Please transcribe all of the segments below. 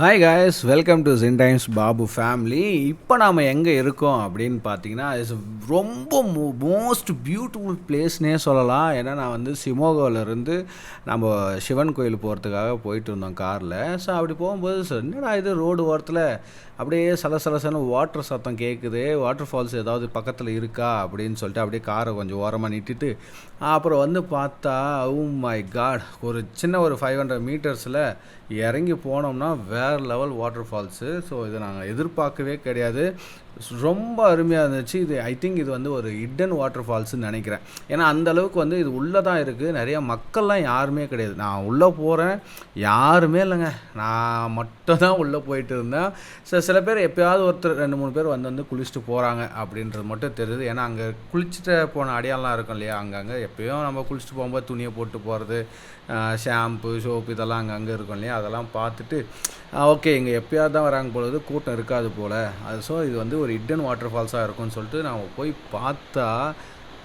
Hi guys, welcome to ஜின்டைம்ஸ் Babu family. இப்போ நாம் எங்கே இருக்கோம் அப்படின்னு பார்த்தீங்கன்னா, இட்ஸ் ரொம்ப மோஸ்ட் பியூட்டிஃபுல் பிளேஸ்னே சொல்லலாம். ஏன்னா நான் வந்து சிமோகாவிலேருந்து நம்ம சிவன் கோயில் போகிறதுக்காக போயிட்டு இருந்தோம் காரில். ஸோ அப்படி போகும்போது என்னடா இது ரோடு ஓரத்தில் அப்படியே சலசலசன்னு வாட்டர் சத்தம் கேட்குது, வாட்டர் ஃபால்ஸ் ஏதாவது பக்கத்தில் இருக்கா அப்படின்னு சொல்லிட்டு அப்படியே காரை கொஞ்சம் ஓரமாக நிட்டுட்டு அப்புறம் வந்து பார்த்தா, ஓ மை காட், ஒரு சின்ன ஒரு 500 மீட்டர்ஸில் இறங்கி போனோம்னா வேறு லெவல் வாட்டர் ஃபால்ஸு. ஸோ இதை நாங்கள் எதிர்பார்க்கவே கிடையாது. ரொம்ப அருமையாக இருந்துச்சு. இது ஐ திங்க் இது வந்து ஒரு ஹிடன் வாட்டர் ஃபால்ஸுன்னு நினைக்கிறேன். ஏன்னா அந்தளவுக்கு வந்து இது உள்ளே தான் இருக்குது. நிறையா மக்கள்லாம் யாருமே கிடையாது. நான் உள்ளே போகிறேன், யாருமே இல்லைங்க. நான் மட்டும் தான் உள்ளே போயிட்டு இருந்தேன். ஸோ சில பேர் எப்போயாவது ஒருத்தர் 2-3 பேர் வந்து குளிச்சுட்டு போகிறாங்க அப்படின்றது மட்டும் தெரியுது. ஏன்னா அங்கே குளிச்சுட்டு போன அடையாளம்லாம் இருக்கும் இல்லையா, அங்கங்கே எப்போயும் நம்ம குளிச்சுட்டு போகும்போது துணியை போட்டு போகிறது, ஷாம்பு சோப்பு இதெல்லாம் அங்கங்கே இருக்கும் இல்லையா, அதெல்லாம் பார்த்துட்டு ஓகே இங்கே எப்போயாவது தான் வராங்க பொழுது, கூட்டம் இருக்காது போல். அது ஸோ இது வந்து ஒரு ஹிடன் வாட்டர் ஃபால்ஸாக இருக்கும்னு சொல்லிட்டு நான் போய் பார்த்தா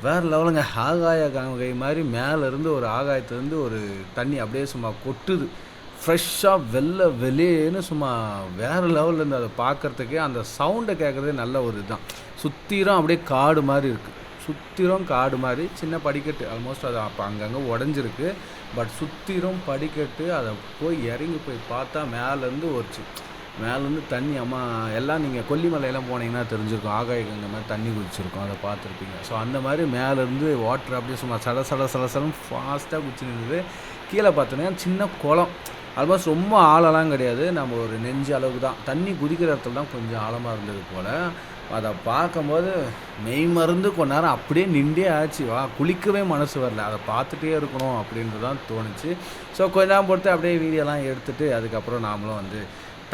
வேறு லெவலுங்க. ஆகாய கங்கை மாதிரி மேலேருந்து ஒரு ஆகாயத்துலேருந்து ஒரு தண்ணி அப்படியே சும்மா கொட்டுது, ஃப்ரெஷ்ஷாக வெளியேன்னு சும்மா வேறு லெவலில் இருந்து அதை பார்க்குறதுக்கே அந்த சவுண்டை கேட்குறதே நல்ல ஒரு இதுதான். சுற்றிலும் அப்படியே காடு மாதிரி இருக்குது, சுற்றிலும் காடு மாதிரி சின்ன படிக்கட்டு, ஆல்மோஸ்ட் அது அப்போ அங்கங்கே உடஞ்சிருக்கு. பட் சுற்றிலும் படிக்கட்டு, அதை போய் இறங்கி போய் பார்த்தா மேலேருந்து தண்ணி அம்மா எல்லாம் நீங்கள் கொல்லிமலையெல்லாம் போனீங்கன்னா தெரிஞ்சிருக்கும், ஆகாய கங்கை மாதிரி தண்ணி குதிச்சிருக்கும், அதை பார்த்துருப்பீங்க. ஸோ அந்த மாதிரி மேலேருந்து வாட்டர் அப்படியே சும்மா சலசலன்னு ஃபாஸ்ட்டாக குதிச்சுருந்தது. கீழே பார்த்தோன்னா சின்ன குளம், ஆல்மோஸ்ட் ரொம்ப ஆழலாம் கிடையாது, நம்ம ஒரு நெஞ்சு அளவுக்கு தான். தண்ணி குதிக்கிற இடத்துல தான் கொஞ்சம் ஆழமாக இருந்தது போல். அதை பார்க்கும்போது மெய் மருந்து கொஞ்ச நேரம் அப்படியே நின்றே ஆச்சு. குளிக்கவே மனசு வரல, அதை பார்த்துட்டே இருக்கணும் அப்படின்றது தான் தோணுச்சு. ஸோ கொஞ்ச நேரம் பொறுத்து அப்படியே வீடியோலாம் எடுத்துகிட்டு அதுக்கப்புறம் நாமளும் வந்து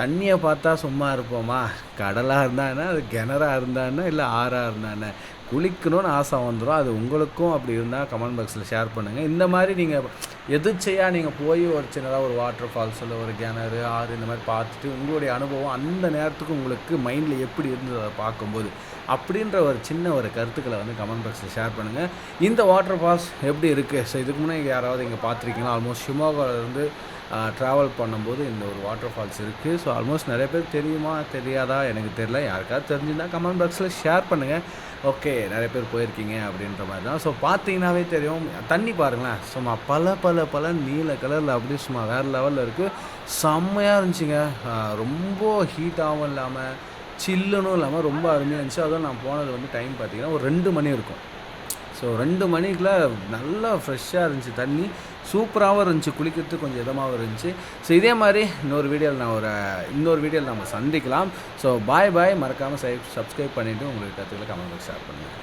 தண்ணியை பார்த்தா சும்மா இருப்போமா, கடலாக இருந்தான்னா அது கிணறாக இருந்தான்னா இல்லை ஆறாக இருந்தானே குளிக்கணும்னு ஆசை வந்துடும். அது உங்களுக்கும் அப்படி இருந்தால் கமெண்ட் பாக்ஸில் ஷேர் பண்ணுங்கள். இந்த மாதிரி நீங்கள் எதிர்ச்சையாக நீங்கள் போய் ஒரு சின்னதாக ஒரு வாட்டர் ஃபால்ஸ் இல்லை ஒரு கிணறு ஆறு இந்த மாதிரி பார்த்துட்டு உங்களுடைய அனுபவம் அந்த நேரத்துக்கு உங்களுக்கு மைண்டில் எப்படி இருந்தது அதை பார்க்கும்போது அப்படின்ற ஒரு சின்ன ஒரு கருத்துக்களை வந்து கமெண்ட் பாக்ஸில் ஷேர் பண்ணுங்கள். இந்த வாட்டர் ஃபால்ஸ் எப்படி இருக்குது? ஸோ இதுக்கு முன்னாடி யாராவது இங்கே பார்த்துருக்கீங்களா? ஆல்மோஸ்ட் ஷிமோகாவிலேருந்து ட்ராவல் பண்ணும்போது இந்த ஒரு வாட்டர் ஃபால்ஸ் இருக்குது. ஸோ ஆல்மோஸ்ட் நிறைய பேர் தெரியுமா தெரியாதா எனக்கு தெரியல. யாருக்காவது தெரிஞ்சுன்னா கமெண்ட் பாக்ஸில் ஷேர் பண்ணுங்கள். ஓகே, நிறைய பேர் போயிருக்கீங்க அப்படின்ற மாதிரி தான். ஸோ பார்த்தீங்கன்னாவே தெரியும், தண்ணி பாருங்களேன், சும்மா பல நீல கலரில் அப்படியே சும்மா வேறு லெவலில் இருக்குது. செம்மையாக இருந்துச்சுங்க. ரொம்ப ஹீட்டாகவும் இல்லாமல் சில்லுன்னு இல்லாமல் ரொம்ப அருமையாக இருந்துச்சு. அதுவும் நான் போனது வந்து டைம் பார்த்திங்கன்னா ஒரு 2 மணி இருக்கும். ஸோ 2 மணிக்குள்ளே நல்லா ஃப்ரெஷ்ஷாக இருந்துச்சு தண்ணி, சூப்பராகவும் இருந்துச்சு, குளிக்கிறதுக்கு கொஞ்சம் இதமாகவும் இருந்துச்சு. ஸோ இதே மாதிரி இன்னொரு வீடியோவில் நம்ம சந்திக்கலாம். ஸோ பாய், மறக்காமல் சப்ஸ்கிரைப் பண்ணிவிட்டு உங்களுக்கு கருத்துக்களை கமெண்ட் ஷேர் பண்ணுங்கள்.